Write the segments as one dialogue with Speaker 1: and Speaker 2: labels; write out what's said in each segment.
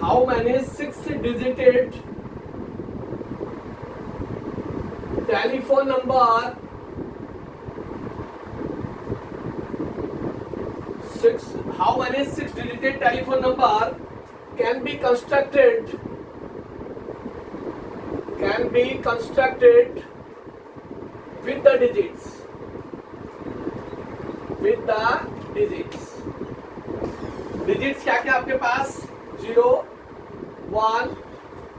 Speaker 1: How many 6-digit telephone number how many 6-digit telephone number can be constructed with the digits digits क्या क्या आपके पास 0 1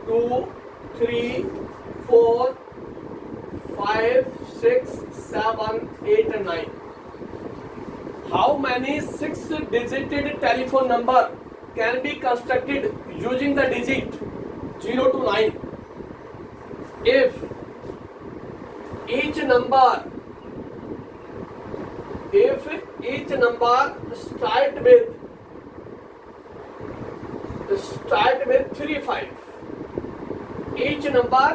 Speaker 1: 2 3 4 5 6 7 8 and 9. How many 6-digit telephone number can be constructed using the digit 0 to 9 if each number start with 3 5. Each number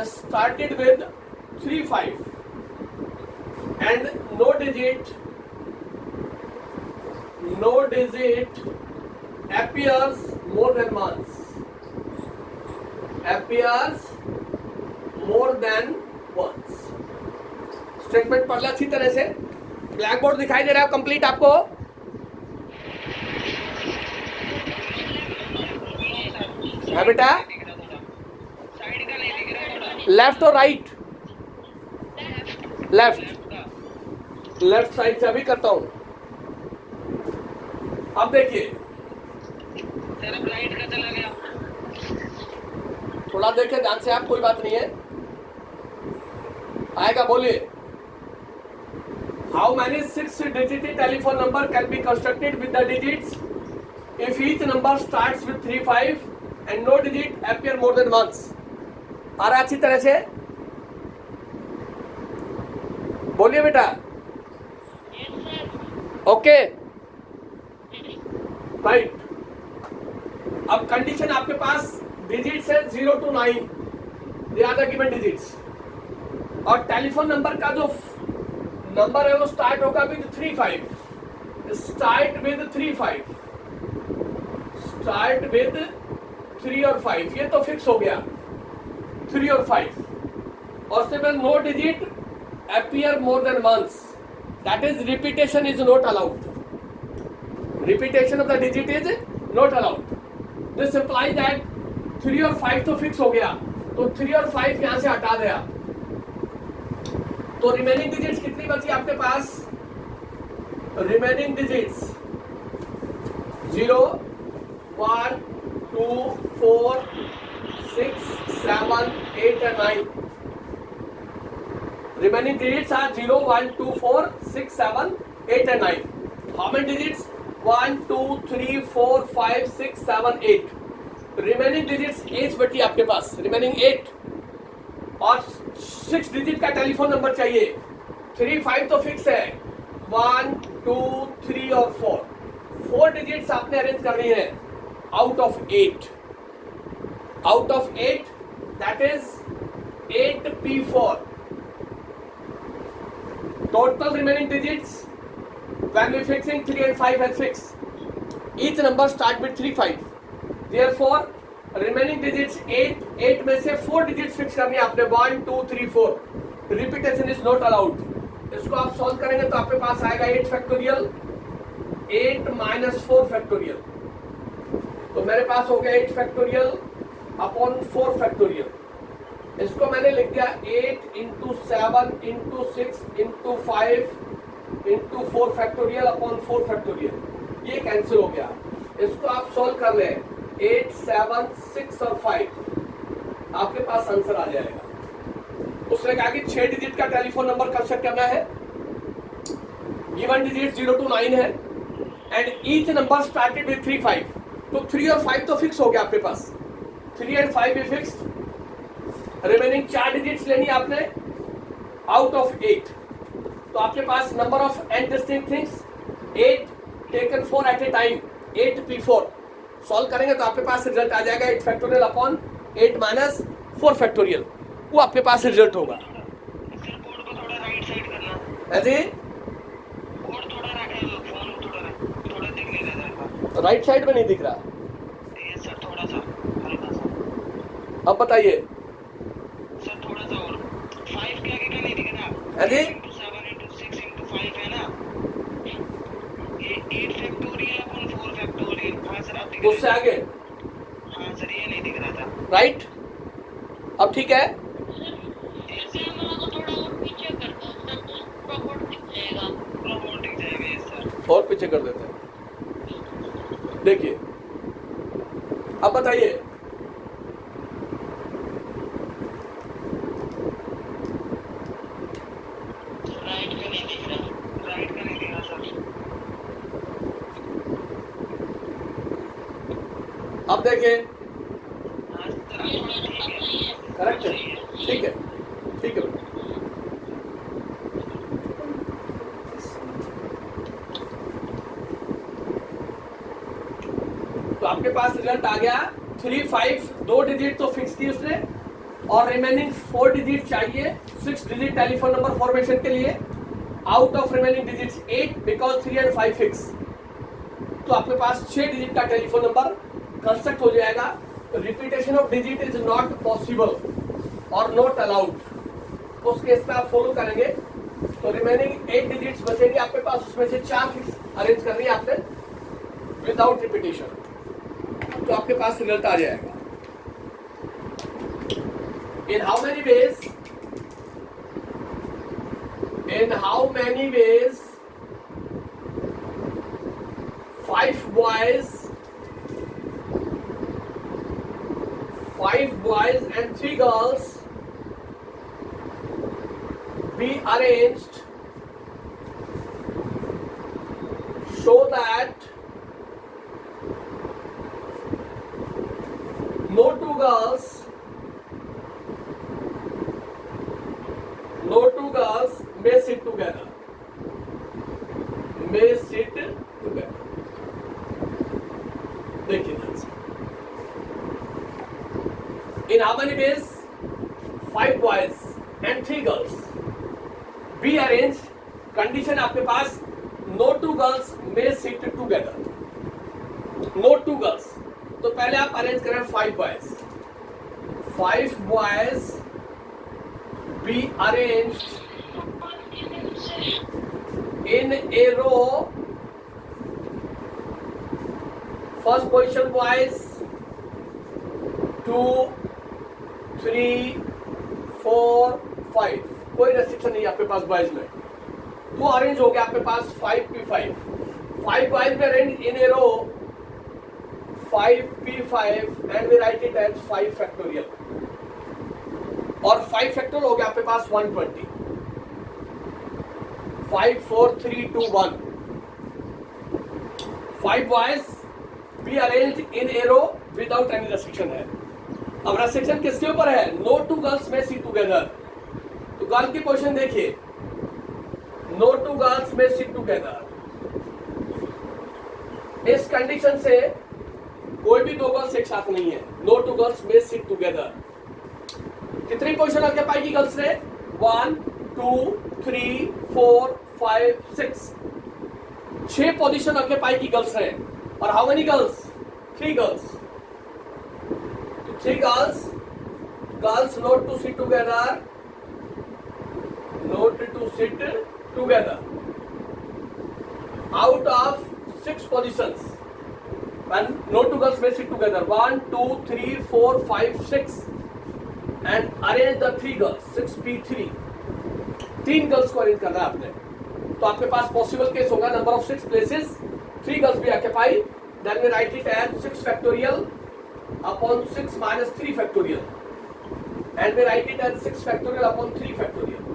Speaker 1: started with 3 5 and no digit appears more than once. Statement पढ़ लो अच्छी तरह से। Black board दिखाई दे रहा है complete आपको? है बेटा? लेफ्ट और राइट? लेफ्ट साइड से अभी करता हूं। अब देखिए
Speaker 2: लाइट का चला गया,
Speaker 1: थोड़ा देखिए ध्यान से आप, कोई बात नहीं है, आएगा। बोलिए। How many 6-digit telephone number can be constructed with the digits if each number starts with 3 5 and no digit appear more than once? आ रहा अच्छी तरह से? बोलिए बेटा। Okay right. अब कंडीशन आपके पास डिजिट्स है 0 to 9, they are the given digits, और टेलीफोन नंबर का जो नंबर है वो स्टार्ट होगा विद 3 5। स्टार्ट विद 3 और 5, ये तो फिक्स हो गया 3 और 5, और उसके बाद no digit appear more than once, that is repetition is not allowed. Repetition of the digit is not allowed. This implies that 3 और 5 तो फिक्स हो गया, तो 3 और 5 यहां से हटा दिया, तो रिमेनिंग डिजिट्स कितनी बची आपके पास? Remaining digits 0 1 2 4 6 7 8 and 9. Remaining digits are 0 1 2 4 6 7 8 and 9. How many digits? 1 2 3 4 5 6 7 8. Remaining digits 8 बची आपके पास, रिमेनिंग 8, और 6 डिजिट का टेलीफोन नंबर चाहिए। 3 5 तो फिक्स है, 1 2 3 और 4 डिजिट्स आपने अरेंज करनी है out of 8। That is 8p4। Total remaining digits when we fixing 3 and 5 as fixed, each number start with 3 5, therefore remaining digits 8 में से 4 digits फिक्स करनी है आपने, 1 2 3 4। Repetition is not allowed. इसको आप सॉल्व करेंगे तो आपके पास आएगा 8 फैक्टोरियल 8 - 4 फैक्टोरियल, तो मेरे पास हो गया 8 फैक्टोरियल अपॉन 4 फैक्टोरियल। इसको मैंने लिख दिया 8 × 7 × 6 × 5 × 4 फैक्टोरियल अपॉन 4 फैक्टोरियल। ये कैंसिल हो गया। इसको आप सॉल्व कर ले, 8 7 6 और 5, आपके पास आंसर आ जाएगा। उसने कहा कि 6 डिजिट का टेलीफोन नंबर कंस्ट्रक्ट करना है, गिवन डिजिट 0 to 9 है, and each number started with 3 5, तो 3 और 5 तो फिक्स हो गया आपके पास, 3 and 5 भी फिक्स्ड। रिमेनिंग 4 डिजिट्स लेनी आपने आउट ऑफ 8, तो आपके पास number of n distinct things 8 taken 4 at a time, 8p4। Solve करेंगे तो आपके पास रिजल्ट आ जाएगा 8 फैक्टोरियल अपॉन 8 - 4 फैक्टोरियल, वो आपके पास रिजल्ट होगा।
Speaker 2: कोड को थोड़ा राइट साइड करना
Speaker 1: है जी,
Speaker 2: और थोड़ा फोन थोड़ा दिख नहीं रहा है।
Speaker 1: राइट साइड में नहीं दिख रहा।
Speaker 2: ये सर थोड़ा
Speaker 1: अब बताइए।
Speaker 2: सर थोड़ा सा और 5 के आगे का नहीं दिख रहा।
Speaker 1: अरे
Speaker 2: 7 into 6 into 5 है ना, ये 8 फैक्टोरियल अपॉन 4 फैक्टोरियल। हाँ सर आप दिख रहे
Speaker 1: उससे
Speaker 2: हैं।
Speaker 1: आगे,
Speaker 2: हाँ सर ये नहीं दिख रहा था।
Speaker 1: राइट। अब ठीक है,
Speaker 3: कैमरा को थोड़ा और पीछे कर दो सर, तो प्रॉपर दिख जाएगा।
Speaker 2: प्रॉपर दिख जाएगा ये सर।
Speaker 1: और पीछे कर देते हैं। देखिए अब बताइए।
Speaker 3: राइट का नहीं दिख रहा।
Speaker 2: राइट का नहीं दिख रहा सर।
Speaker 1: अब देखिए,
Speaker 2: हाँ सर
Speaker 3: ये
Speaker 2: थोड़ा
Speaker 3: मेरे
Speaker 2: ठीक
Speaker 3: पास
Speaker 2: है।
Speaker 3: नहीं है।
Speaker 1: करेक्ट है,
Speaker 2: सही है।
Speaker 1: ठीक है, ठीक है बेटा। तो आपके पास रिजल्ट आ गया 3 5, 2 डिजिट तो फिक्स की उसने, और रिमेनिंग 4 डिजिट चाहिए 6 डिजिट टेलीफोन नंबर फॉर्मेशन के लिए। Out of remaining digits 8 because 3 and 5 fix. तो आपके पास 6 डिजिट का टेलीफोन नंबर कंस्ट्रक्ट हो जाएगा। Repetition of digit is not possible और नॉट अलाउड। उस केस में आप फॉलो करेंगे तो रिमेनिंग 8 डिजिट्स बचेंगे आपके पास, उसमें से 4 फिक्स अरेंज करनी है आपने विदाउट रिपीटेशन। तो आपके पास रिजल्ट आ जाएगा। In how many ways? In how many ways 5 boys and 3 girls be arranged so that no two girls may sit together. देखिए, in how many ways 5 boys and 3 girls be arranged, condition आपके पास no two girls may sit together. No two girls, तो पहले आप arrange करें 5 boys. 5 boys be arranged in a row. First position boys 2 3 4 5, कोई restriction नहीं है आपके पास boys में। तो अरेंज हो गया आपके पास 5p5, 5 बॉयज में arrange in a row 5p5 and we write it as 5 factorial, और 5 फैक्टोरियल हो गया आपके पास 120। 5 4 3 2 1। 5 boys be arranged in a row without any restriction है। अब रेस्ट्रिक्शन किसके ऊपर है? नो टू गर्ल्स में sit together। तो गर्ल की पोजीशन देखिए, नो टू गर्ल्स में sit together। इस कंडीशन से कोई भी 2 गर्ल्स एक साथ नहीं है। नो टू गर्ल्स में sit together। कितनी पोजीशन रख पाएगी गर्ल्स ने? 1 2 3 4 5 6, 6 पोजीशन रख पाएगी गर्ल्स ने। और how many girls? 3 girls. 3 girls not to sit together, out of 6 positions. When no two girls may sit together, 1 2 3 4 5 6, and arrange the 3 girls 6p3। 3 girls को arrange करना है आपने, तो आपके पास पॉसिबल केस होगा नंबर ऑफ 6 प्लेसेस 3 गर्ल्स भी occupy. Then we write it as 6 factorial upon 6 minus 3 factorial, and we write it as 6 factorial upon 3 factorial,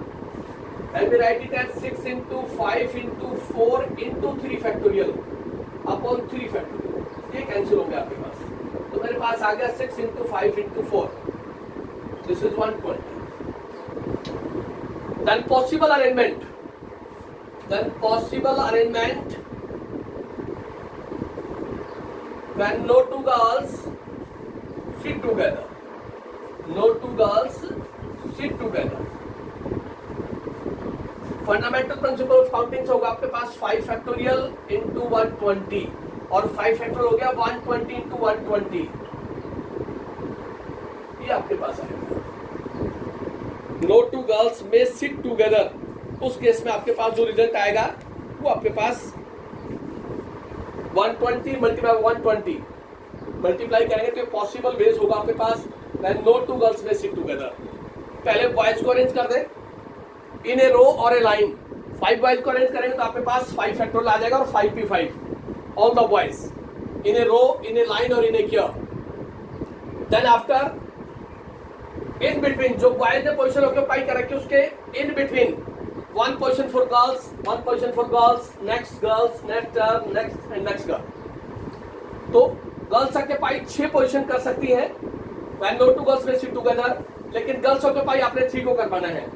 Speaker 1: and we write it as 6 into 5 into 4 into 3 factorial upon 3 factorial। ये cancel हो गया आपके पास, तो मेरे पास आ गया 6 into 5 into 4, this is 120। then possible arrangement when no two girls sit together, fundamental principle of counting होगा आपके पास 5 factorial into 120, और 5 फैक्टोरियल हो गया 120 इंटू 120। ये आपके पास आएगा। No two girls may sit together, उस केस में आपके पास जो रिजल्ट आएगा वो आपके पास 120 मल्टीप्लाई 120 मल्टीप्लाई करेंगे तो पॉसिबल वेज होगा आपके पास। No two girls may sit together, पहले बॉयज को अरेंज कर दे इन ए रो और ए लाइन। 5 बॉयज को अरेंज करेंगे तो आपके पास 5 फैक्टोरियल आ जाएगा और 5p5 all the boys in a row, in a line और in a queue. Then after in between, जो बॉयज ने पोजीशन ऑक्यूपाई कर रखी है उसके in between 1 position for girls, 1 position for girls, next girls, next turn, next and next girl. तो girls occupy 6 position कर सकती है when no two girls may sit together, लेकिन गर्ल्स ऑक्यूपाई आपने 3 को करवाना है,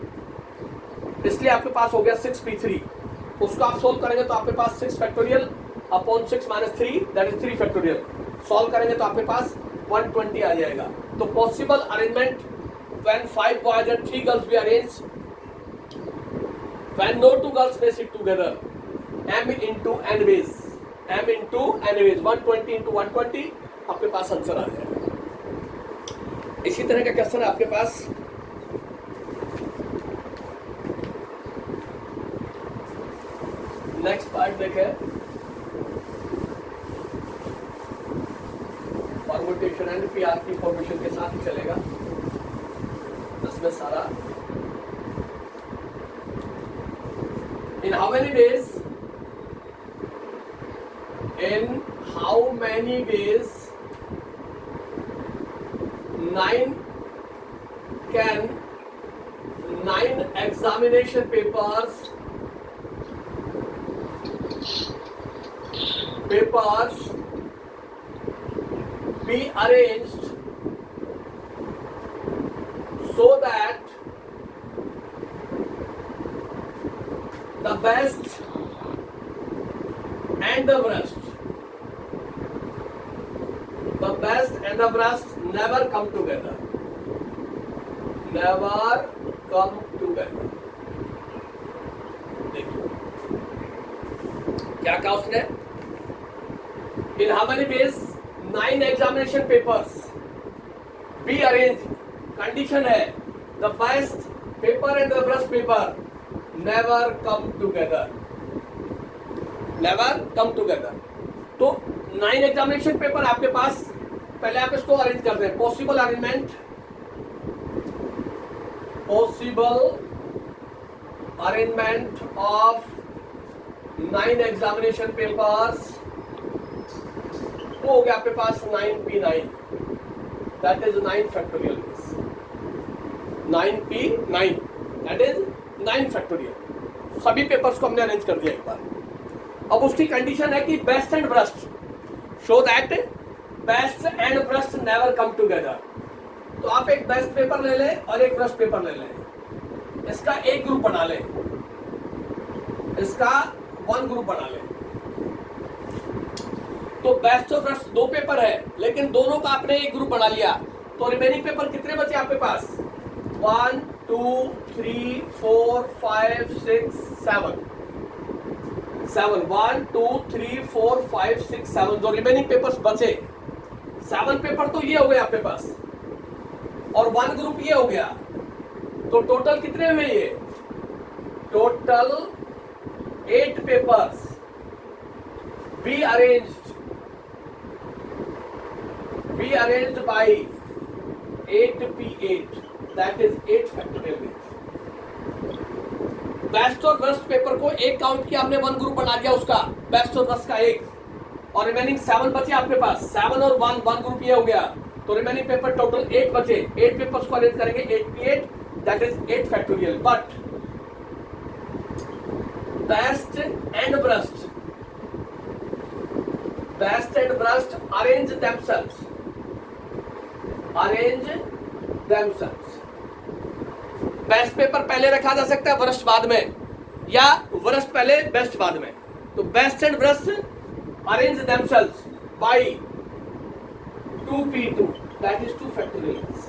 Speaker 1: इसलिए आपके पास हो गया 6p3। उसको आप सोल्व करेंगे तो आपके पास 6 factorial upon 6 minus 3 that is 3 factorial. Solve करेंगे तो आपके पास 120 आ जाएगा। तो possible arrangement when 5 boys and 3 girls be arrange when no two girls may sit together, m into n ways, m into n ways 120 into 120 आपके पास answer आ जाएगा। इसी तरह का क्वेश्चन आपके पास नेक्स्ट पार्ट देखें, परमुटेशन एंड पीआरपी फॉर्मेशन के साथ ही चलेगा इसमें सारा। In how many ways, in how many ways 9 examination papers be arranged so that the best and the worst, the best and the worst never come together, never come together। देखिए क्या कहा उसने, in how many ways 9 examination papers be arranged, condition है the best paper and the worst paper never come together, never come together। तो 9 examination paper आपके पास, पहले आप इसको अरेंज कर दें। Possible arrangement, of 9 examination papers, वो हो गया आपके पास 9p9, that is 9 factorial, 9p9 that is 9 factorial. सभी पेपर्स को हमने अरेंज कर दिया एक बार। अब उसकी कंडीशन है कि best and worst, show that best and worst never come together. तो आप एक बेस्ट पेपर ले लें और एक वर्स्ट पेपर ले लें, इसका एक ग्रुप बना लें, इसका 1 ग्रुप बना लें। तो बेस्ट और वर्स्ट 2 पेपर है, लेकिन दोनों का आपने एक ग्रुप बना लिया, तो रिमेनिंग पेपर कितने बचे आपके पास? 1 2 3 4 5 6 7 1 2 3 4 5 6 7 जो रिमेनिंग पेपर्स बचे, 7 पेपर तो ये हो गए आपके पास और 1 ग्रुप ये हो गया। तो टोटल कितने हुए ये? Total 8 papers B arranged bye 8p8 that is 8 factorial. Best और वर्स्ट पेपर को एक काउंट किया हमने, 1 ग्रुप बना दिया उसका, बेस्ट और वर्स्ट का एक, और रिमेनिंग 7 बचे आपके पास, 7 और 1 ग्रुप ये हो गया। तो रिमेनिंग पेपर टोटल 8 बचे, 8 पेपर्स को अरेंज करेंगे 8p8 that is 8 factorial. But best and worst arrange themselves, best paper पहले रखा जा सकता है, वर्स्ट बाद में, या वर्स्ट पहले बेस्ट बाद में। तो best and worst arrange themselves by 2p2 that is 2 factorials.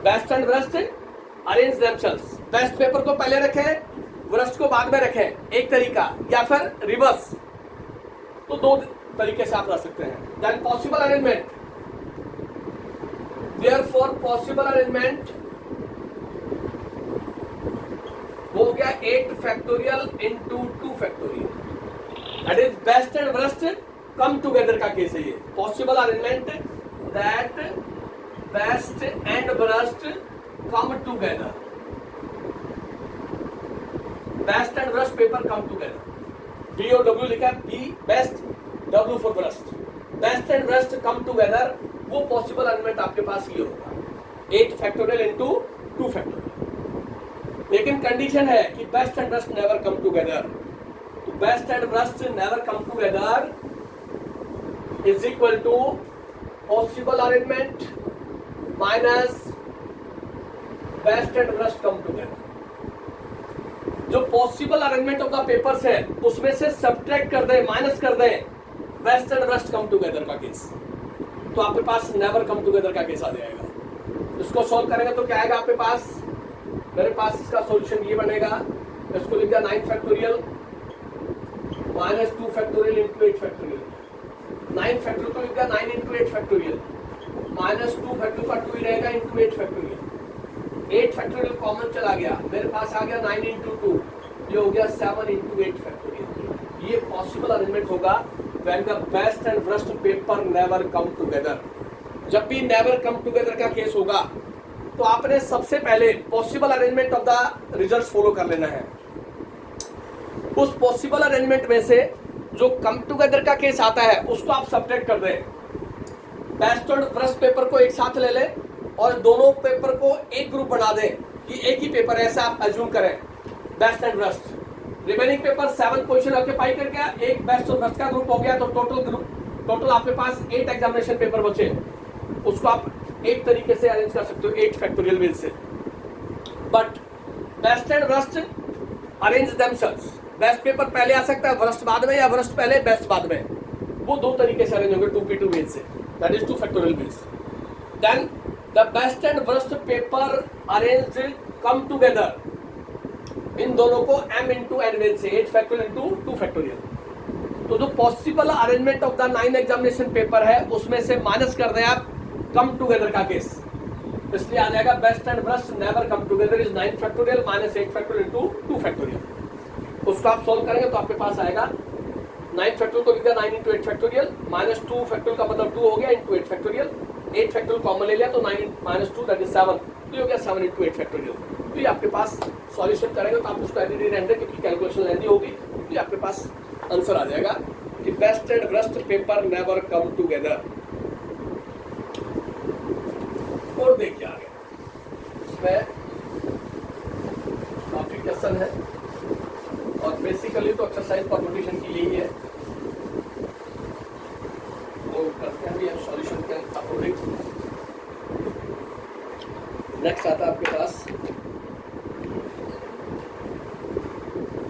Speaker 1: Best and worst arrange themselves, best paper को पहले रखें, वर्स्ट को बाद में रखें, एक तरीका, या फिर रिवर्स। तो 2 तरीके से आप रख सकते हैं। Then possible arrangement, Therefore possible arrangement वो हो गया 8 factorial into 2 factorial, that is best and worst come together का केस है ये. Possible arrangement that best and worst come together, best and worst paper come together. B और W लिखा है, B best, W for worst. Best and worst come together वो possible arrangement आपके पास ये होगा 8 फैक्टोरियल into 2 फैक्टोरियल. लेकिन condition है कि best and worst never come together. तो best and worst never come together is equal to possible arrangement minus best and worst come together. जो possible arrangement of the papers है उसमें से subtract कर दें, माइनस कर दें best and worst come together का केस, तो आपके पास नेवर कम टुगेदर का केस आ जाएगा. इसको सॉल्व करेंगे तो क्या आएगा आपके पास, मेरे पास इसका सॉल्यूशन ये बनेगा, इसको लिख दिया 9 factorial minus 2 factorial into 8 factorial. 9 factorial को लिख दिया 9 इंटू 8 फैक्टोरियल माइनस 2 फैक्टोरियल का 2 ही रहेगा इंटू 8 फैक्टोरियल. 8 फैक्टोरियल कॉमन चला गया, मेरे पास आ गया 9 इंटू 2, ये हो गया 7 इंटू 8 फैक्टोरियल. ये पॉसिबल अरेंजमेंट होगा when the best and worst paper never come together. जब भी never come together का केस होगा तो आपने सबसे पहले possible arrangement of the results follow कर लेना है. उस पॉसिबल अरेंजमेंट में से जो कम टुगेदर का केस आता है उसको आप सब्ट्रैक्ट कर दें. बेस्ट और वर्स्ट पेपर को एक साथ ले लें और दोनों पेपर को एक ग्रुप बना दें कि एक ही पेपर है, ऐसा आप अज्यूम करें best and worst. Remaining paper 7 position occupy कर गया, एक बेस्ट और वर्स्ट का ग्रुप हो गया, तो टोटल आपके पास 8 एग्जामिनेशन पेपर बचे. उसको आप एक तरीके से अरेंज कर सकते हो 8 फैक्टोरियल वे से. But best and worst arrange themselves. Best paper पहले आ सकता है, वर्स्ट बाद में, या वर्स्ट पहले बेस्ट बाद में. वो दो तरीके से अरेंज होंगे 2p2 वे से, that is 2 factorial ways. Then the best and worst paper arrange come together. इन दोनों को m इंटू एन वेज से 8 फैक्टोरियल इंटू 2 फैक्टोरियल. तो जो possible arrangement of the 9 examination paper है उसमें से माइनस कर दें आप कम टुगेदर का केस, इसलिए आ जाएगा best and worst never come together is 9 factorial minus 8 factorial into 2 factorial. उसको आप सोल्व करेंगे तो आपके पास आएगा 9 फैक्टोरियल को लिख दिया 9 इंटू 8 फैक्टोरियल माइनस 2 फैक्टोरियल का मतलब 2 हो गया इंटू 8 फैक्टोरियल. 8 फैक्टोरियल कॉमन ले लिया तो 9 माइनस 2 दैट इज 7, तो ये हो गया 7 इंटू 8 फैक्टोरियल. तो ये आपके पास सॉल्यूशन करेंगे तो आप उसको एडिट रहने क्योंकि कैलकुलेशन लेंदी होगी, तो ये आपके पास आंसर आ जाएगा कि best and worst paper never come together. और देखिए आगे इसमें काफी क्वेश्चन है और बेसिकली तो एक्सरसाइज परमुटेशन की यही है, वो करते हैं अभी सॉल्यूशन के अकॉर्डिंग. नेक्स्ट आता है आपके पास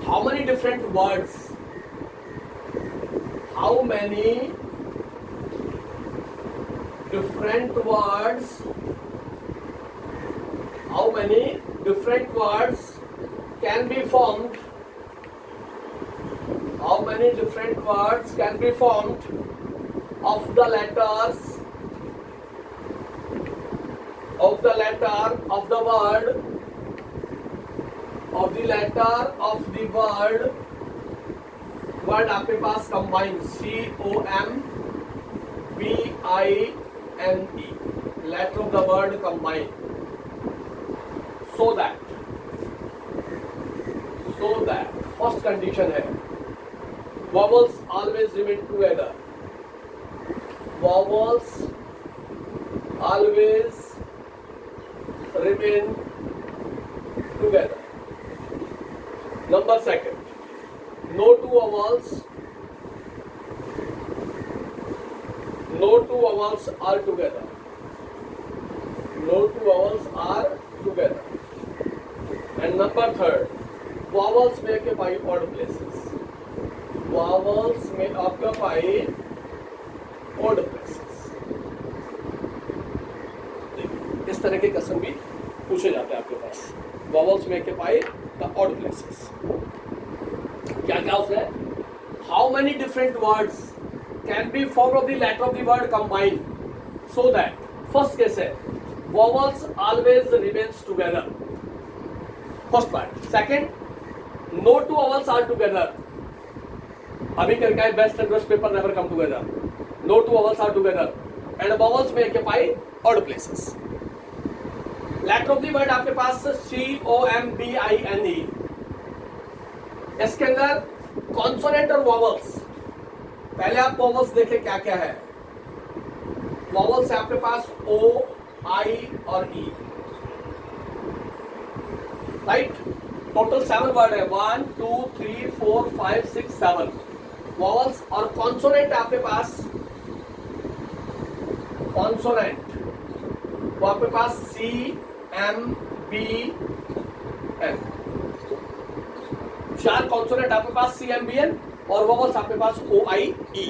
Speaker 1: how many different words, how many different words, how many different words can be formed, how many different words can be formed of the letters of the letter of the word of the letter of the word आपके पास combine COMBINE letter of the word combine so that first condition है vowels always remain together, vowels always remain together. Number second, no two vowels are together. No two vowels are together. And number third, vowels may occupy odd places. Vowels may occupy odd places. इस तरह के question भी पूछे जाते हैं आपके पास. Vowels may occupy the odd places. क्या क्या उसमें? How many different words can be formed of the letter of the word combined so that first case है vowels always remains together. First part. Second, no two vowels are together. अभी करके आए best and worst paper never come together. No two vowels are together and vowels may occupy odd places. Letter of the word आपके पास COMBINE. इसके अंदर consonant और vowels. पहले आप vowels देखें क्या क्या है. वॉवल्स है आपके पास O, I और E. राइट. टोटल 7 वर्ड है. 1 2 3 4 5 6 7 वॉवल्स. और कॉन्सोनेंट आपके पास कॉन्सोनेंट वो आपके पास CMBN. 4 कॉन्सोनेंट आपके पास CMBN और वॉवल्स आपके पास OIE.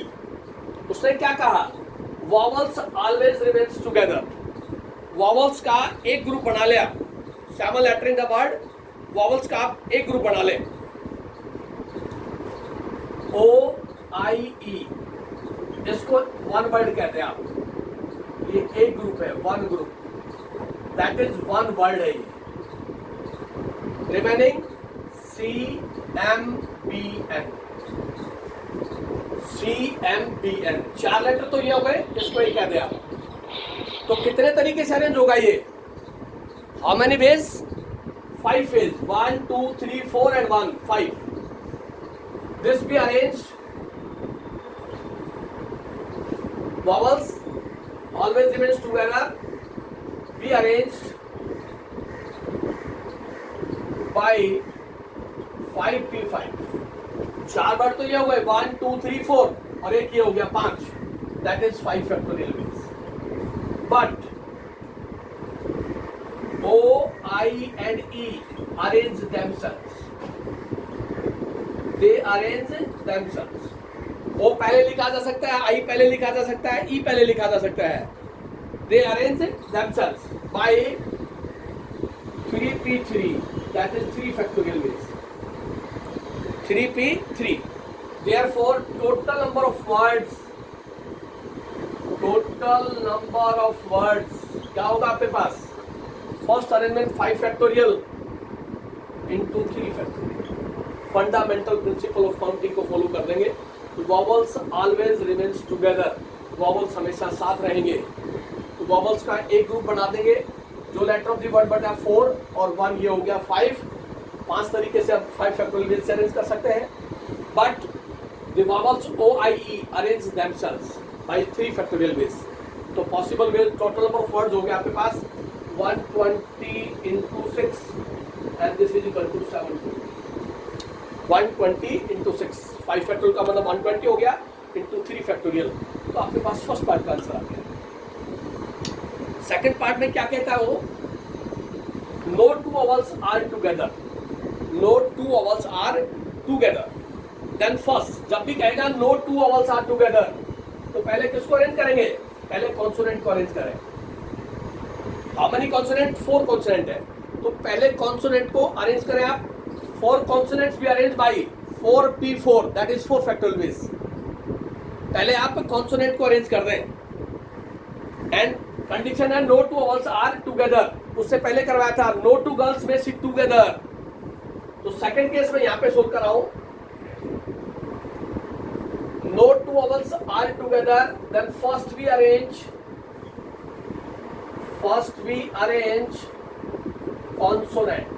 Speaker 1: उसने क्या कहा? Vowels always remains together. Vowels का एक ग्रुप बना लिया. Samuel lettering the word. Vowels का आप एक ग्रुप बना ले. OIE इसको वन वर्ड कहते हैं आप. ये एक ग्रुप है, one group. That is one word है ये. Remaining CMBN. CMBN 4 लेटर तो ये हो गए. इसको ही कहते हैं आप. तो कितने तरीके से अरेंज होगा ये? How many ways? 5 ways. 1 2 3 4 and 1 5. This be arranged. Vowels always remains together. Be arranged by 5P5. 4 बार तो ये हो गए. 1 2 3 4 और एक ये हो गया 5. That is 5 factorial ways. But O, I and E arrange themselves. They arrange themselves. O पहले लिखा जा सकता है, I पहले लिखा जा सकता है, E पहले लिखा जा सकता है. They arrange themselves by 3P3. That is 3 factorial ways. 3P3. Therefore, total number of words क्या होगा आपके पास? First arrangement 5 factorial into 3 factorial. Fundamental principle of counting को फॉलो कर देंगे. Vowels always remains together. Vowels हमेशा साथ रहेंगे. तो वॉवल्स का एक ग्रुप बना देंगे. जो लेटर ऑफ द वर्ड बटा 4 और 1 ये हो गया 5. 5 तरीके से आप 5 फैक्टोरियल वेज से अरेंज कर सकते हैं. But the vowels OIE arrange themselves by 3 factorial ways. तो possible ways total number of words हो गया आपके पास 120 into 6 and this is equal to 70. 120 into 6. 5 factorial का मतलब 120 हो गया into 3 फैक्टोरियल. तो आपके पास फर्स्ट पार्ट का आंसर आ गया. सेकंड पार्ट में क्या कहता है वो? No two vowels are together. No two vowels are together. Then first जब भी कहेगा no two vowels are together तो पहले किसको अरेंज करेंगे? पहले कॉन्सोनेंट को अरेंज करें. How many consonant? 4 कॉन्सोनेंट है. तो पहले कॉन्सोनेंट को अरेंज करें आप. 4 कॉन्सोनेंट्स भी arrange by 4P4. That is 4 factorial ways. पहले आप कॉन्सोनेंट को अरेंज कर दें. एंड कंडीशन है no two vowels are together. उससे पहले करवाया था no two girls may sit together. तो सेकंड केस में यहां पे सोल्व कर रहा हूं. No two vowels are together. Then first we arrange consonant.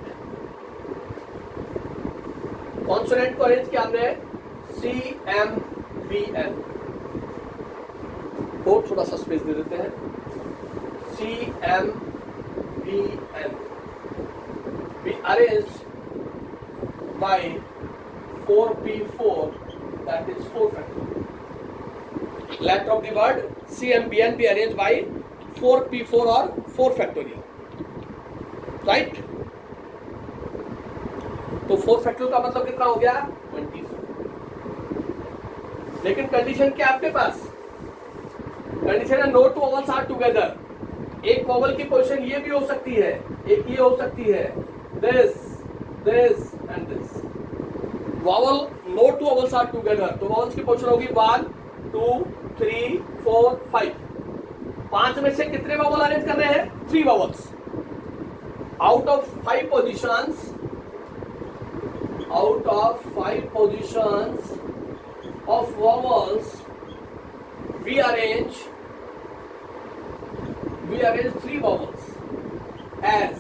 Speaker 1: Consonant को अरेंज किया हमने CMBN. और थोड़ा सा स्पेस दे देते हैं. CMBN. We arrange by 4P4. That is 4 factorial. Letter of the word CMBN be arranged by 4P4 or 4 factorial. Right? तो 4 factorial का मतलब कितना हो गया? 24. लेकिन कंडीशन क्या आपके पास? कंडीशन है no two vowels are together. एक वॉवल की पोजीशन ये भी हो सकती है, एक ये हो सकती है. This and this. Vowel no two vowels are together. तो vowels की पोजीशन होगी 1 2 3 4 5. 5 में से कितने वॉवल अरेंज कर रहे हैं? 3 vowels. Out of 5 positions, out of 5 positions of vowels, we arrange 3 vowels as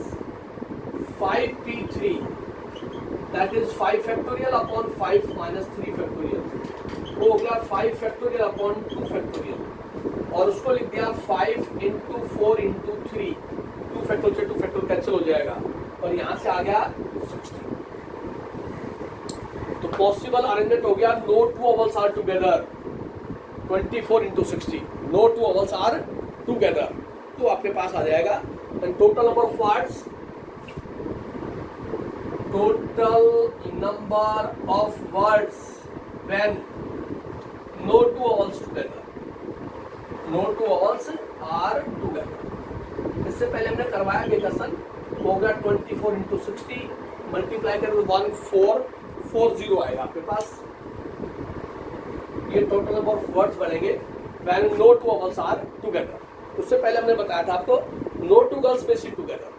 Speaker 1: 5p3, that is 5 factorial upon 5 minus 3 factorial, वो हो गया 5 factorial upon 2 factorial, और उसको लिख दिया 5 into 4 into 3, 2 factorial से 2 factorial कैंसिल हो जाएगा, और यहाँ से आ गया 60। तो पॉसिबल अरेंजमेंट हो गया, no two vowels are together, 24 into 60, no two vowels are together, तो आपके पास आ जाएगा and total number of words, when no two vowels together, no two vowels are together. इससे पहले हमने करवाया बेकसन, हो गया 24 into 60 मल्टीप्लाई करें 1440 आएगा आपके पास। ये टोटल नंबर ऑफ वर्ड्स बनेंगे when no two vowels are together. उससे पहले हमने बताया था आपको no two girls may sit together,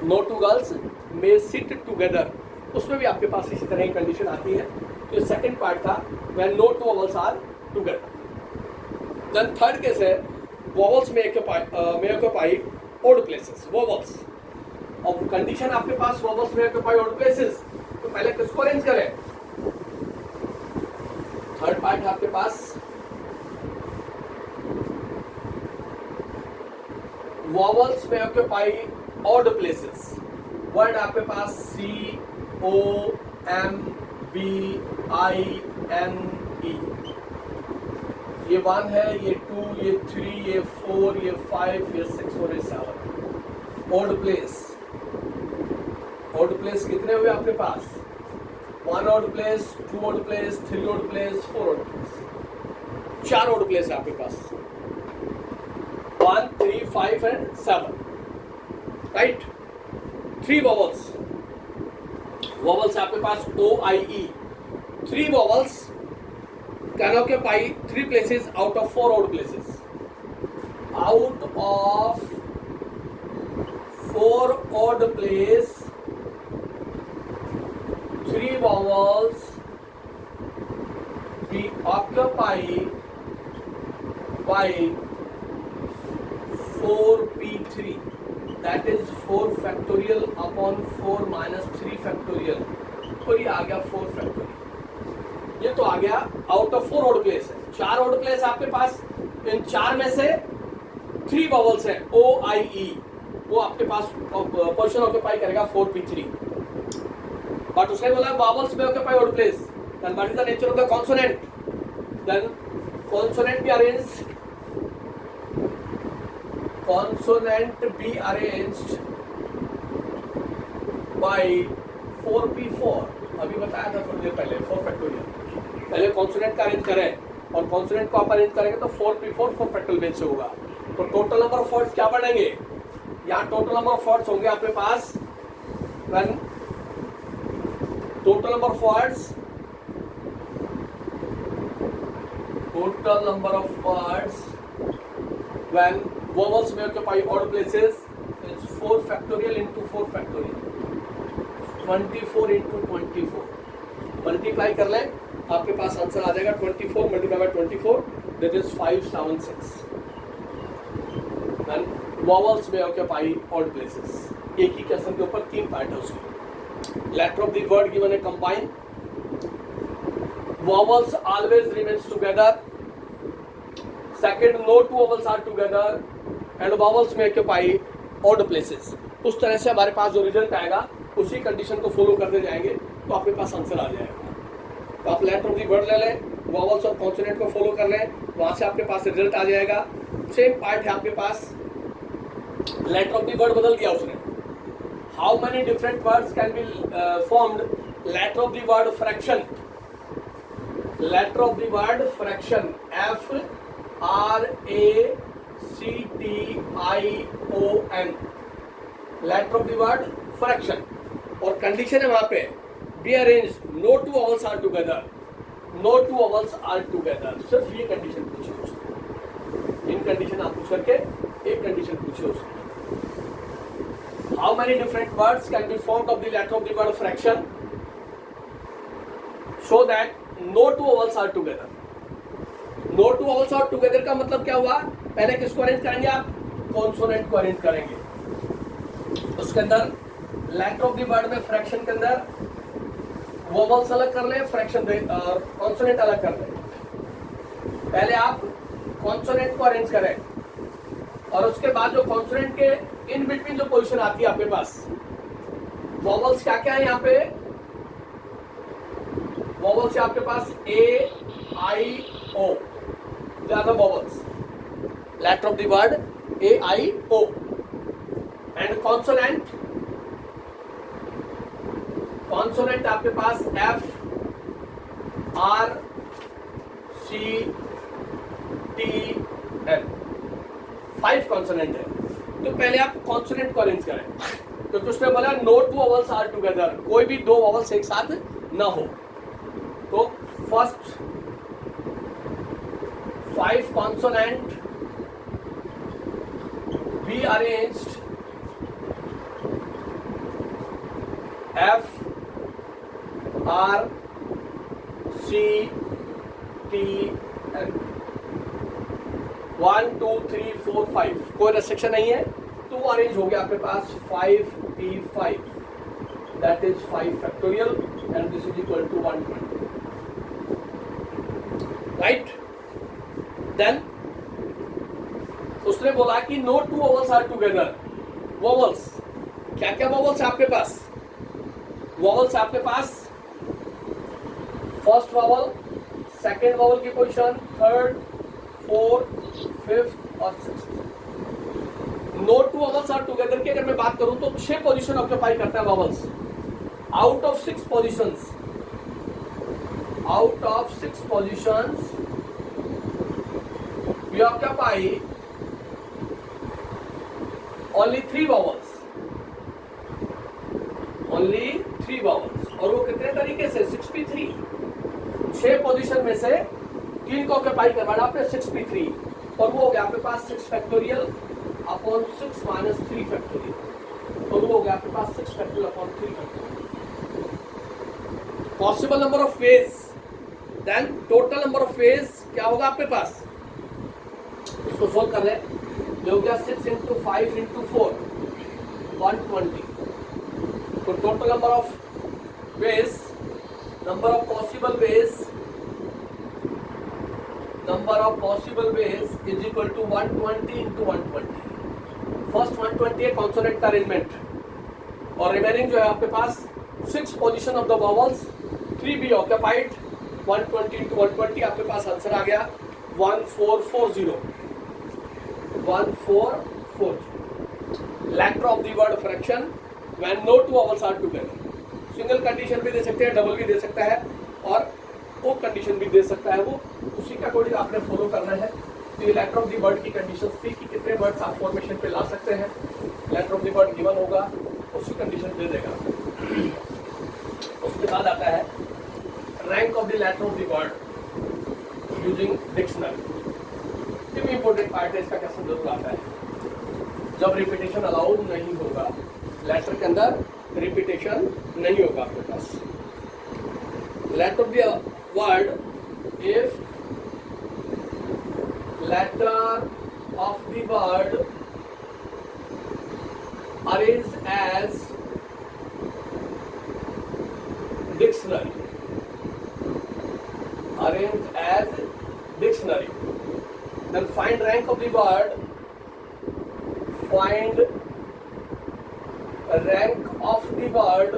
Speaker 1: no two girls may sit together, उसमें भी आपके पास इसी तरह की कंडीशन आती है। तो ये सेकंड पार्ट था when no two vowels are together. Then third case है vowels may occupy odd places, vowels, और कंडीशन आपके पास vowels may occupy odd places, तो पहले किसको अरेंज करें? थर्ड पार्ट है आपके पास vowels may occupy odd places, word आपके पास C O M B I N E, ये 1 है, ये 2, ये 3, ये 4, ये 5, ये 6 और ये 7। ऑड प्लेस, ऑड प्लेस कितने हुए आपके पास? 1 odd place, 2 odd place, 3 odd place, 4 odd place, 4 odd place है आपके पास, 1, 3, 5 एंड 7, राइट। 3 वॉवल्स, वॉवल्स आपके पास OIE, 3 vowels can occupy 3 places out of 4 odd places, out of 4 odd place 3 vowels be occupied by 4p3, that is 4 factorial upon 4 minus 3 factorial, और ये आ गया 4 factorial। ये तो आ गया out of 4 odd place है, 4 odd place आपके पास, इन 4 में से 3 वॉवल्स है OIE, वो आपके पास पोर्शन ऑक्यूपाई करेगा 4p3, बट उसने बोला vowels may occupy odd place, then what is the nature of the consonant? Then consonant be arranged by 4p4, अभी बताया था थोड़ी देर पहले 4 फैक्टोरियल, पहले कॉन्सोनेंट का अरेंज करें और कॉन्सोनेंट को आप अरेंज करेंगे तो 4p4 4 फैक्टोरियल बेस से होगा। तो टोटल नंबर ऑफ वर्ड्स क्या बनेंगे? यहाँ टोटल नंबर ऑफ वर्ड्स होंगे आपके पास, when total number of words when vowels may occupy odd places is 4 factorial into 4 factorial, 24 into 24, multiply कर लें आपके पास आंसर आ जाएगा 24 multiply by 24, that is 576। and vowels may occupy odd places, एक ही question के ऊपर 3 पार्ट है उसके। Letter of the word given है combine, vowels always remains together, second no two vowels are together and vowels may occupy odd places. उस तरह से हमारे पास जो रिजल्ट आएगा उसी कंडीशन को फॉलो करते जाएंगे तो आपके पास आंसर आ जाएगा। तो आप लेटर ऑफ द वर्ड ले लें, वॉवल्स और कॉन्सोनेंट को फॉलो कर लें, वहां से आपके पास रिजल्ट आ जाएगा। सेम पार्ट है आपके पास, लेटर ऑफ द वर्ड बदल दिया उसने। How many different words can be formed? Letter of the word fraction, letter of the word fraction FRACTION, letter of the word fraction, और कंडीशन है वहां पे be arrange no two vowels are together, no two vowels are together, सिर्फ ये condition पूछी उसने। इन condition आप पूछ करके many different words can be formed of the letter of the word fraction so that no two vowels are together. No two vowels are together का मतलब क्या हुआ? पहले किसको अरेंज करेंगे आप? कॉन्सोनेंट को अरेंज करेंगे. उसके अंदर लेटर ऑफ द वर्ड में फ्रैक्शन के अंदर वोवल्स अलग कर ले, फ्रैक्शन कॉन्सोनेंट अलग कर ले. पहले आप कॉन्सोनेंट को अरेंज करें और उसके बाद जो कॉन्सोनेंट के इन बिटवीन जो पोजीशन आती है आपके पास, वोवल्स क्या क्या है यहाँ पे? वोवल्स है आपके पास ए आई ओ, ज्यादा vowels. Letter of the word A I O and consonant. Consonant आपके पास F R C T N. 5 consonant है. तो पहले आप कॉन्सोनेंट को अरेंज करें, क्योंकि उसमें बोला no two vowels are together, कोई भी दो वोवल्स एक साथ ना हो. तो first 5 consonant be arranged F R C T N. 1 2 3 4 5, कोई रेस्ट्रिक्शन नहीं है. तो वो अरेंज हो गया आपके पास 5p5, that is 5 factorial and this is equal to 120. Right. देन उसने बोला कि no two vowels are together. Vowels क्या क्या वोवल्स है आपके पास? वोवल्स आपके पास फर्स्ट वोवल, सेकेंड वोवल की पोजीशन, थर्ड, फोर्थ, फिफ्थ और sixth. No two vowels are together की अगर मैं बात करूं तो 6 पोजीशन ऑक्यूपाई करता है vowels. Out of 6 positions, out of 6 positions we occupy only 3 vowels. Only 3 vowels. और वो कितने तरीके से? 6p3. 6 पोजीशन में से 3 को ऑक्यूपाई करवाना आपने 6p3, और वो हो गया आपके पास 6 फैक्टोरियल अपॉन 6 माइनस 3 फैक्टोरियल, और वो हो गया आपके पास 6 factorial upon 3 factorial. Possible number of phase, then total number of phase क्या होगा आपके पास? इसको सोल्व कर ले. ये हो गया 6 इंटू 5 इंटू 4, 120. तो total number of ways, number of possible ways, number of possible ways is equal to 120 into 120. First 120 है कॉन्सोनेंट का अरेंजमेंट, और रिमेनिंग जो है आपके पास 6 position of the vowels, 3 B occupied. 120 into 120 आपके पास आंसर आ गया 1440. 1440. Letter of the word fraction when no two vowels are together. Single condition भी दे सकते हैं, डबल भी दे सकता है, और को कंडीशन भी दे सकता है. वो उसी के अकॉर्डिंग आपने फॉलो करना है. तो ये लेटर ऑफ द वर्ड की कंडीशंस थी कि कितने वर्ड्स आप फॉर्मेशन पे ला सकते हैं. Letter of the word given होगा, उसी कंडीशन दे देगा. उसके बाद आता है rank of the letter of the word using dictionary. ये भी इंपॉर्टेंट पार्ट है, इसका क्वेश्चन जरूर आता है. जब रिपीटेशन अलाउड नहीं होगा, लेटर के अंदर रिपीटेशन नहीं होगा आपके पास. Letter of the word, if letter of the word arranged as dictionary, arranged as dictionary, then find rank of the word, find rank of the word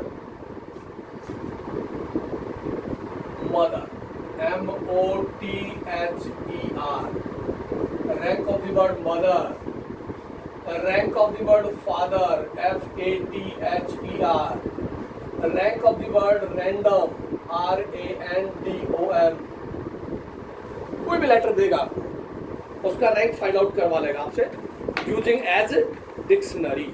Speaker 1: mother, M-O-T-H-E-R. Rank of the word mother. Rank of the word father, F-A-T-H-E-R. Rank of the word random, R-A-N-D-O-M. कोई भी letter देगा आपको, उसका rank find out करवा लेगा आपसे using as dictionary.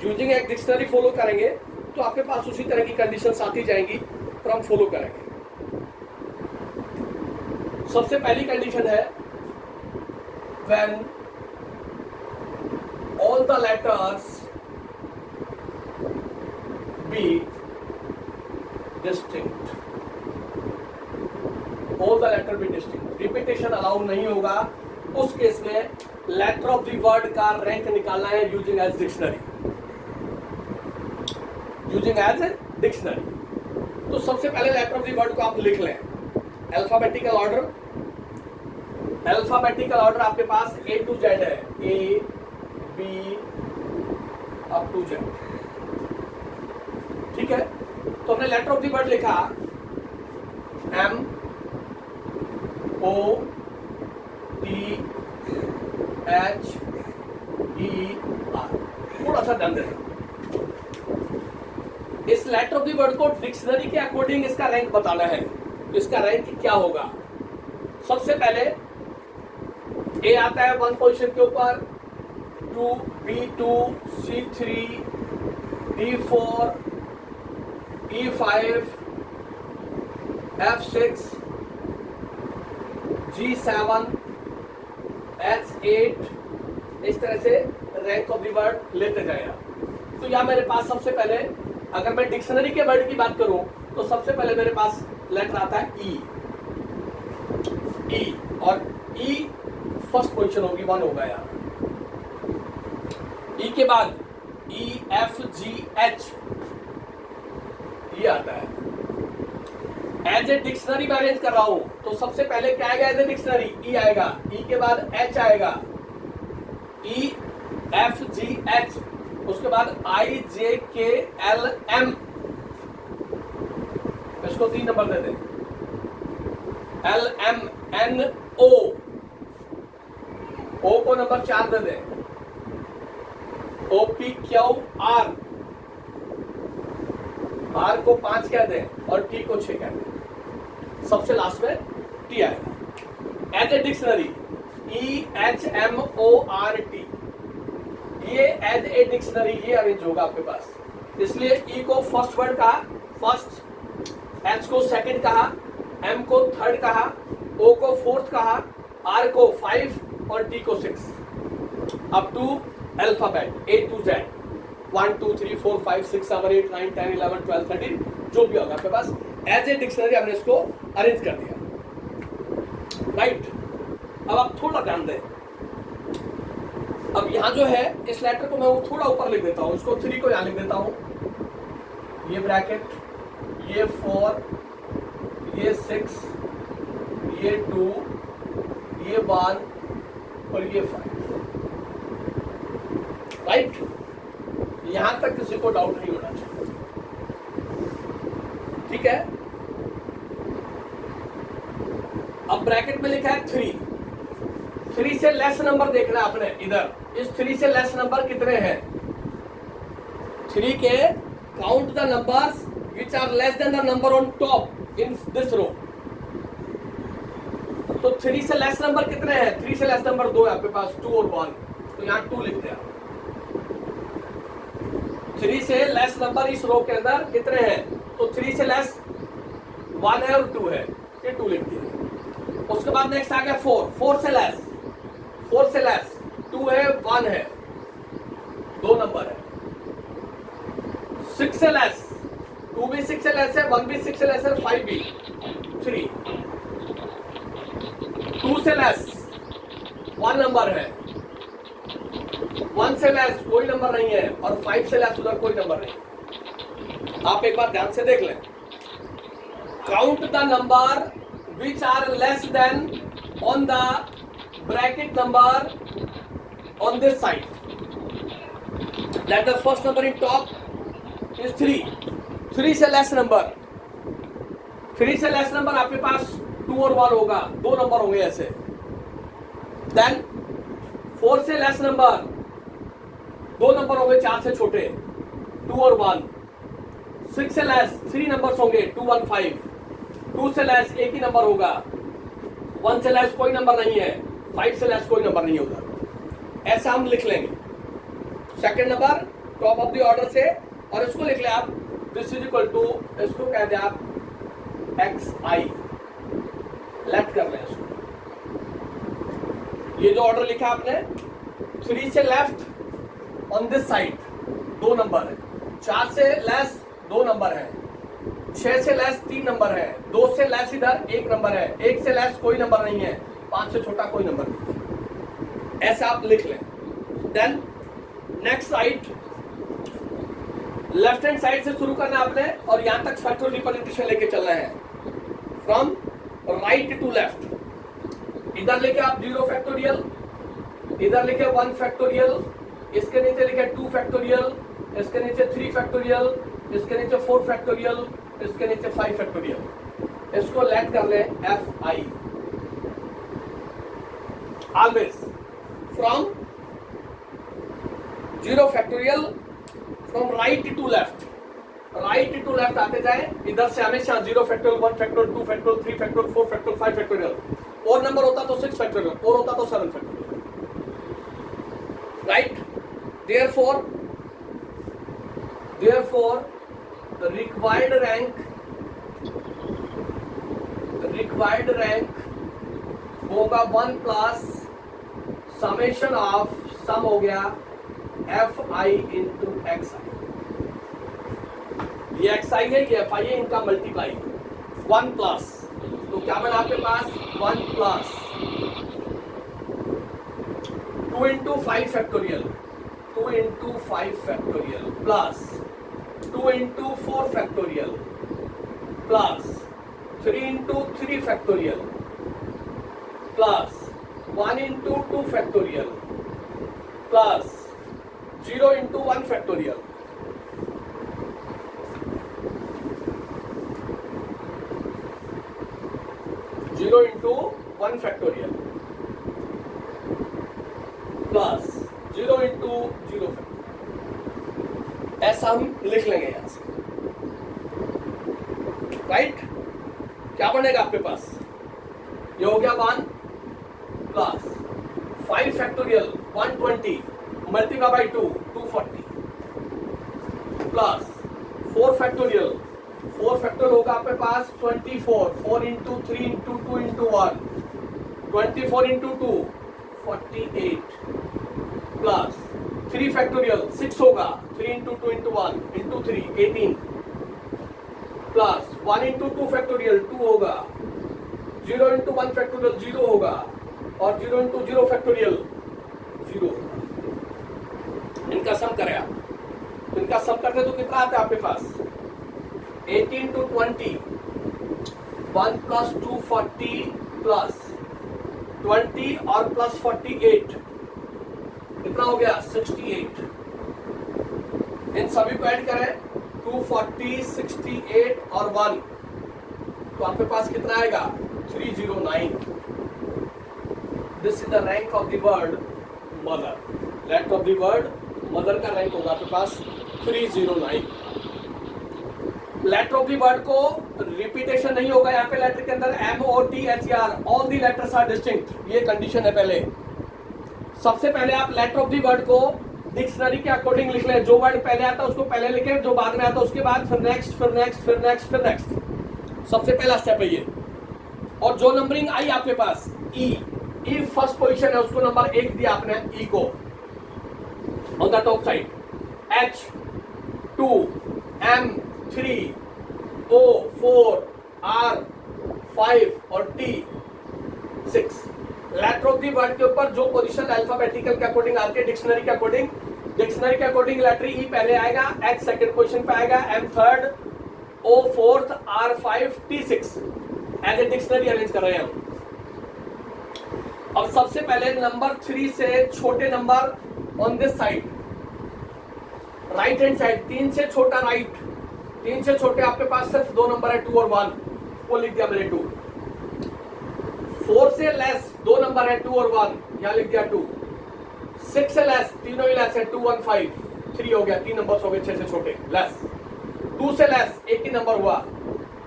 Speaker 1: Using as dictionary follow करेंगे तो आपके पास उसी तरह की कंडीशंस आती जाएंगी, और हम फॉलो करेंगे. सबसे पहली कंडीशन है when all the letters be distinct. All the letter be distinct. Repetition allow नहीं होगा. उस केस में letter of the word का rank निकालना है using as dictionary. Using as dictionary. तो सबसे पहले letter of the word को आप लिख लें. Alphabetical order. Alphabetical order आपके पास A to Z है. A, B, up to Z. ठीक है. तो हमने letter of the word लिखा M, O, T, H, E, R. थोड़ा सा ध्यान देना. इस लेटर ऑफ द वर्ड को डिक्शनरी के अकॉर्डिंग इसका रैंक बताना है. इसका रैंक क्या होगा? सबसे पहले ए आता है 1 पोजीशन के ऊपर, 2, B2, C3, D4, E5, F6, G7, H8. इस तरह से रैंक ऑफ द वर्ड लेते जाएगा. तो यहाँ मेरे पास सबसे पहले, अगर मैं डिक्शनरी के वर्ड की बात करूं तो सबसे पहले मेरे पास लेटर आता है ई. ई और ई फर्स्ट पोजीशन होगी, 1 होगा यार. ई के बाद ई, एफ, जी, एच ये आता है. एज ए डिक्शनरी में अरेंज कर रहा हूं तो सबसे पहले क्या आएगा? एज ए डिक्शनरी ई आएगा. ई के बाद एच आएगा. ई, एफ, जी, एच. उसके बाद आई, जे, के, एल, एम. इसको 3 नंबर दे दें. एल, एम, एन, ओ. ओ को नंबर 4 दे दें. ओ, पी, क्यू, आर. आर को 5 कह दें और टी को 6 कह दें. सबसे लास्ट में टी आएगा. As a dictionary E, H, M, O, R, T. ये एज ए डिक्शनरी ये अरेंज होगा आपके पास. इसलिए ई को फर्स्ट वर्ड कहा, फर्स्ट. एच को सेकंड कहा, एम को थर्ड कहा, ओ को फोर्थ कहा, आर को 5 और टी को 6. Up to alphabet A to Z 1 2 3 4 5 6 7 8 9 10 11 12 13 जो भी होगा आपके पास एज ए डिक्शनरी हमने इसको अरेंज कर दिया. राइट. अब आप थोड़ा ध्यान दें. अब यहाँ जो है इस लेटर को मैं थोड़ा ऊपर लिख देता हूँ. इसको 3 को यहाँ लिख देता हूँ. ये ब्रैकेट, ये 4, ये 6, ये 2, ये 1 और ये 5. राइट. यहां तक किसी को डाउट नहीं होना चाहिए. ठीक है. अब ब्रैकेट में लिखा है 3. 3 से लेस नंबर देखना आपने. इधर इस 3 से लेस नंबर कितने हैं? 3 के count the numbers which are less than the number on top in this row. तो 3 से लेस नंबर कितने हैं? 3 से लेस नंबर 2 है आपके पास, 2 और 1. तो यहाँ 2 लिखते हैं. 3 से लेस नंबर इस रो के अंदर कितने हैं? तो 3 से लेस 1 है और 2 है, ये 2 लिख दिया. उसके बाद नेक्स्ट आ गया 4. 4 से लेस 2 है, 1 है, 2 नंबर है. 6 से लेस 2 भी 6 से लेस है, 1 भी 6 से लेस है, 5 भी 3. 2 से लेस 1 नंबर है, 1 से लेस कोई नंबर नहीं है और 5 से लेस उधर कोई नंबर नहीं. आप एक बार ध्यान से देख लें. Count the number which are less than on the bracket number on this side. That the first number in top is 3. 3 से लेस नंबर, 3 से लेस नंबर आपके पास 2 और 1 होगा, 2 नंबर होंगे ऐसे. देन 4 से लेस नंबर 2 नंबर होंगे, 4 से छोटे, 2 और 1. 6 से लेस 3 नंबर्स होंगे, 2 1 5. 2 से लेस एक ही नंबर होगा, 1 से लेस कोई नंबर नहीं है, 5 से लेस कोई नंबर नहीं होगा. ऐसा हम लिख लेंगे. Second number top of the order से, और इसको लिख ले आप दिस इज इक्वल टू, इसको कह दे आप XI. लेफ्ट कर लें इसको. ये जो ऑर्डर लिखा आपने 3 से left on this side 2 number है, 4 से लेस 2 नंबर है, 6 से लेस 3 नंबर है, 2 से लेस इधर 1 नंबर है, 1 से लेस कोई नंबर नहीं है, 5 से छोटा कोई नंबर नहीं। ऐसा आप लिख लें। Then next right, left hand side से शुरू करना है आपने और यहां तक फैक्टोरियल रिप्रेजेंटेशन लेके चलना है, फ्रॉम राइट टू लेफ्ट। इधर लेके आप 0 फैक्टोरियल, इधर लिखे 1 फैक्टोरियल, इसके नीचे लिखे 2 फैक्टोरियल, इसके नीचे 3 फैक्टोरियल, इसके नीचे 4 फैक्टोरियल, इसके नीचे 5 फैक्टोरियल। इसको लेट कर ले fi। Always from 0 factorial, from right to left, right to left आते जाए, इधर से हमेशा 0 factorial, 1 factorial, 2 factorial, 3 factorial, 4 factorial, 5 factorial, और नंबर होता तो 6 फैक्टोरियल, और होता तो 7 factorial. Right? Therefore, the required rank होगा 1 प्लस समेशन ऑफ, सम हो गया fi इंटू xi। ये xi है, ये fi है, इनका मल्टीप्लाई 1 प्लस, तो क्या बना आपके पास 1 plus 2 into 5 factorial, 2 into 5 factorial plus 2 into 4 factorial plus 3 into 3 factorial plus 1 into 2 factorial plus 0 into 1 factorial. Zero into 1 factorial plus 0 into 0 factorial. ऐसा हम लिख लेंगे यहां से। राइट? क्या बनेगा आपके पास? ये हो गया 1 plus 5 factorial 120 multiply by 2 240 plus 4 factorial, 4 factorial होगा आपके पास 24, 4 into 3 into 2 into 1, 24 into 2 48 plus 3 factorial 6 होगा, 3 into 2 into 1 into 3 18 plus 1 into 2 factorial 2 होगा, 0 इंटू 1 फैक्टोरियल 0 होगा और 0 इंटू 0 फैक्टोरियल 0 होगा। इनका सम करें आप, तो इनका सम करते तो कितना आता है आपके पास? 18 टू 20 1 प्लस 240 प्लस 20 और प्लस 48 कितना हो गया? 68। इन सभी को ऐड करें 240 68 और 1 तो आपके पास कितना आएगा? 309। This is the rank of the word mother. Rank of the word mother का रैंक होगा आपके पास 309। लेटर ऑफ द वर्ड को रिपीटेशन नहीं होगा यहाँ पे, लेटर के अंदर MOTHER all the letters are distinct, ये कंडीशन है। पहले सबसे पहले आप लेटर ऑफ द वर्ड को डिक्शनरी के अकॉर्डिंग लिख लें। जो वर्ड पहले आता है उसको पहले लिखें, जो बाद में आता है उसके बाद, फिर नेक्स्ट फिर नेक्स्ट फिर नेक्स्ट फिर नेक्स्ट। सबसे पहला स्टेप है ये। और जो नंबरिंग आई आपके पास ई फर्स्ट पोजीशन है, उसको नंबर 1 दिया आपने ई को on the top side, H 2 M 3 O 4 R 5 और T 6। Letter of the word के ऊपर जो पोजीशन अल्फाबेटिकल के अकॉर्डिंग आती है, डिक्शनरी के अकॉर्डिंग लेटर ई पहले आएगा, H सेकंड पोजीशन पे आएगा, M third, O fourth, R 5 T 6 as a dictionary arrange कर रहे हैं हम। अब सबसे पहले नंबर 3 से छोटे number on this side, right hand side, 3 से छोटा राइट, 3 से छोटे आपके पास सिर्फ 2 नंबर है 2 और 1, वो लिख दिया मैंने 2। 4 से लेस 2 नंबर है 2 और 1, यहां लिख दिया 2। 6 से लेस, तीनों ही लेस है 2 1 5 3 हो गया, 3 नंबर हो गए 6 से छोटे लेस। 2 से लेस एक ही नंबर हुआ,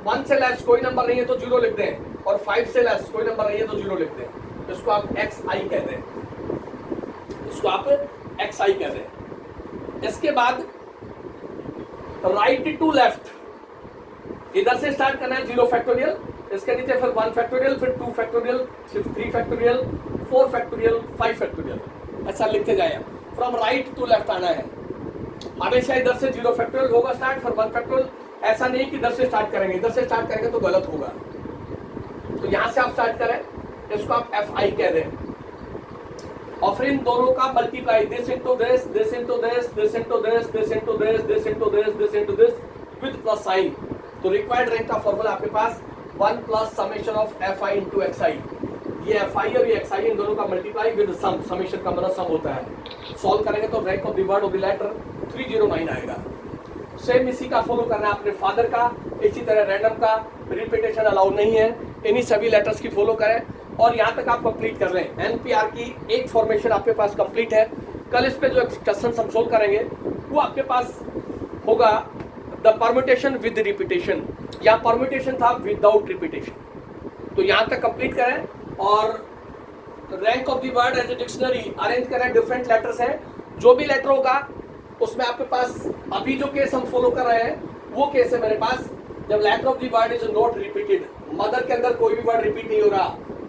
Speaker 1: 1 से लेस कोई नंबर नहीं है तो 0 लिख दें, और 5 से लेस कोई नंबर नहीं है तो 0 लिख दें। इसको आप XI कहते हैं, इसको आप XI कहते हैं। इसके बाद राइट टू लेफ्ट, इधर से स्टार्ट करना है 0 फैक्टोरियल, इसके नीचे फिर 1 फैक्टोरियल, फिर 2 फैक्टोरियल, फिर 3 फैक्टोरियल, 4 फैक्टोरियल, 5 फैक्टोरियल, ऐसा लिखते जाए। फ्रॉम राइट टू लेफ्ट आना है। हमेशा इधर से 0 फैक्टोरियल होगा स्टार्ट, फिर 1 फैक्टोरियल। ऐसा नहीं कि इधर से स्टार्ट करेंगे, इधर से स्टार्ट करेंगे तो गलत होगा। तो यहां से आप स्टार्ट करें, इसको आप fi कह दें, और फिर इन दोनों का multiply, this into this, this into this, this into this, this into this, this into this, this into this with plus sign. तो रिक्वायर्ड रैंक का फॉर्मूला आपके पास 1 plus summation of fi into xi। ये fi और ये xi इन दोनों का multiply with some, summation का मतलब सम होता है। सॉल्व करेंगे तो rank of the word of the letter 309 आएगा। सेम इसी का फॉलो करना है अपने फादर का, इसी तरह रैंडम का, रिपीटेशन अलाउड नहीं है, इन्हीं सभी लेटर्स की फॉलो करें और यहाँ तक आप कंप्लीट कर लें। एनपीआर की एक फॉर्मेशन आपके पास कंप्लीट है। कल इस पे जो क्वेश्चन हम सोल्व करेंगे वो आपके पास होगा द परम्यूटेशन विद रिपीटेशन, या परम्यूटेशन था विदाउट रिपीटेशन। तो यहाँ तक कंप्लीट करें और rank of the word as a dictionary arrange करें। डिफरेंट लेटर्स हैं, जो भी लेटर होगा उसमें आपके पास अभी जो केस हम फॉलो कर रहे हैं वो केस है मेरे पास जब letter of the word is not repeated. Mother के अंदर कोई भी वर्ड रिपीट नहीं हो रहा,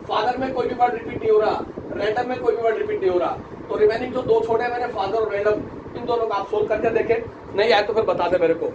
Speaker 1: फादर में कोई भी वर्ड रिपीट नहीं हो रहा, रैंडम में कोई भी वर्ड रिपीट नहीं हो रहा। तो रिमेनिंग जो दो छोड़े मैंने, फादर और रैंडम, इन दोनों का आप सोल्व करके देखें, नहीं आए तो फिर बता दे मेरे को।